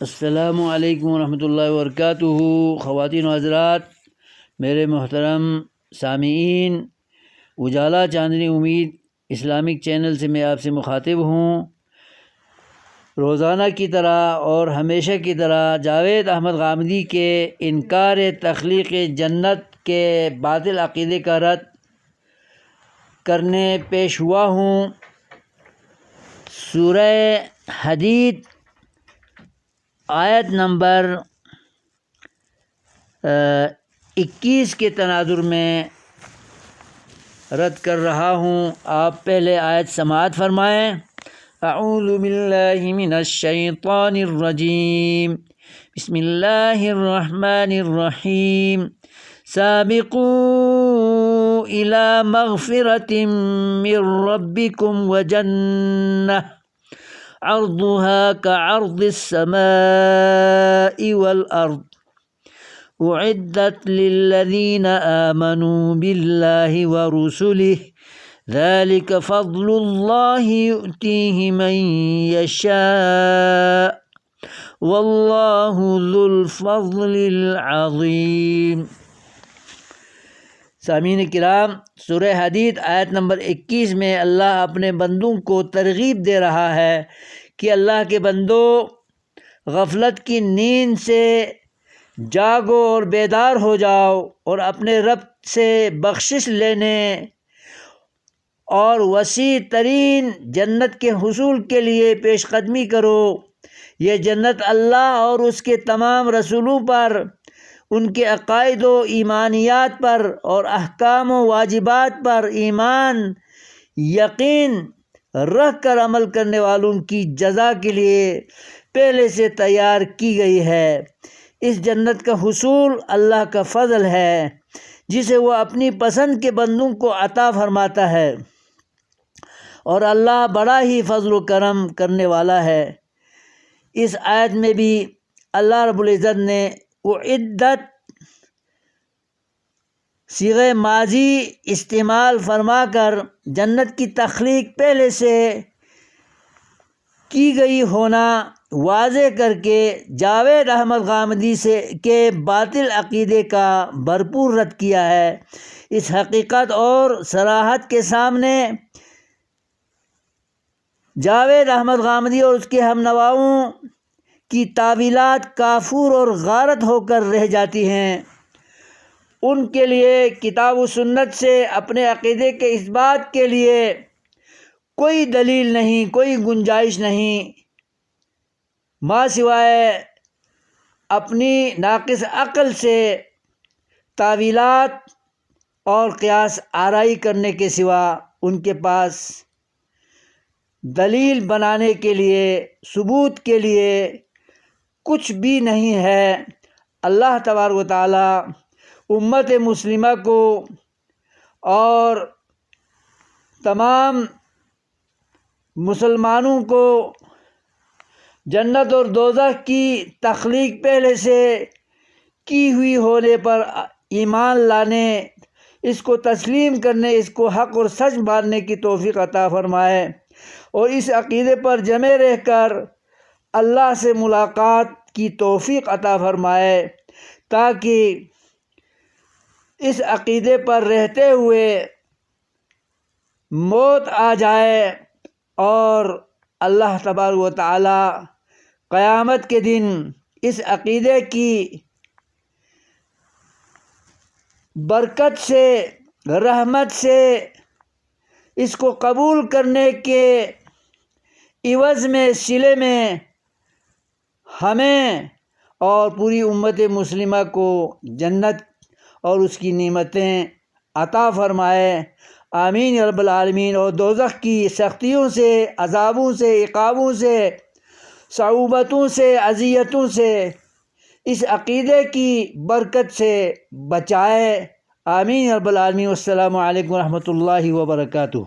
السلام علیکم ورحمۃ اللہ وبرکاتہ۔ خواتین و حضرات، میرے محترم سامعین، اجالا چاندنی امید اسلامک چینل سے میں آپ سے مخاطب ہوں۔ روزانہ کی طرح اور ہمیشہ کی طرح جاوید احمد غامدی کے انکار تخلیق جنت کے باطل عقیدے کا رد کرنے پیش ہوا ہوں۔ سورہ حدید آیت نمبر 21 کے تناظر میں رد کر رہا ہوں۔ آپ پہلے آیت سماعت فرمائیں۔ اعوذ باللہ من الشیطان الرجیم، بسم اللہ الرحمن الرحیم۔ سابقوا الى مغفرۃ من ربکم وجنہ عرضها كعرض السماء والأرض أعدت للذين آمنوا بالله ورسله ذلك فضل الله يؤتيه من يشاء والله ذو الفضل العظيم۔ سامعین کرام، سورہ حدید آیت نمبر 21 میں اللہ اپنے بندوں کو ترغیب دے رہا ہے کہ اللہ کے بندو، غفلت کی نیند سے جاگو اور بیدار ہو جاؤ اور اپنے رب سے بخشش لینے اور وسیع ترین جنت کے حصول کے لیے پیش قدمی کرو۔ یہ جنت اللہ اور اس کے تمام رسولوں پر، ان کے عقائد و ایمانیات پر اور احکام و واجبات پر ایمان یقین رکھ کر عمل کرنے والوں کی جزا کے لیے پہلے سے تیار کی گئی ہے۔ اس جنت کا حصول اللہ کا فضل ہے جسے وہ اپنی پسند کے بندوں کو عطا فرماتا ہے، اور اللہ بڑا ہی فضل و کرم کرنے والا ہے۔ اس آیت میں بھی اللہ رب العزت نے اعدت صیغہ ماضی استعمال فرما کر جنت کی تخلیق پہلے سے کی گئی ہونا واضح کر کے جاوید احمد غامدی کے باطل عقیدے کا بھرپور رد کیا ہے۔ اس حقیقت اور صراحت کے سامنے جاوید احمد غامدی اور اس کے ہم نواؤں کی تعویلات کافور اور غارت ہو کر رہ جاتی ہیں۔ ان کے لیے کتاب و سنت سے اپنے عقیدے کے اس بات کے لیے کوئی دلیل نہیں، کوئی گنجائش نہیں، ما سوائے اپنی ناقص عقل سے تعویلات اور قیاس آرائی کرنے کے سوا ان کے پاس دلیل بنانے کے لیے، ثبوت کے لیے کچھ بھی نہیں ہے۔ اللہ تبارک و تعالی امت مسلمہ کو اور تمام مسلمانوں کو جنت اور دوزخ کی تخلیق پہلے سے کی ہوئی ہونے پر ایمان لانے، اس کو تسلیم کرنے، اس کو حق اور سچ ماننے کی توفیق عطا فرمائے، اور اس عقیدے پر جمے رہ کر اللہ سے ملاقات کی توفیق عطا فرمائے، تاکہ اس عقیدے پر رہتے ہوئے موت آ جائے اور اللہ تبارک و تعالی قیامت کے دن اس عقیدے کی برکت سے، رحمت سے، اس کو قبول کرنے کے عوض میں، صلے میں ہمیں اور پوری امت مسلمہ کو جنت اور اس کی نعمتیں عطا فرمائے۔ آمین یا رب العالمین۔ اور دوزخ کی سختیوں سے، عذابوں سے، عقابوں سے، صعوبتوں سے، اذیتوں سے اس عقیدے کی برکت سے بچائے۔ آمین یا رب العالمین۔ والسلام علیکم ورحمۃ اللہ وبرکاتہ۔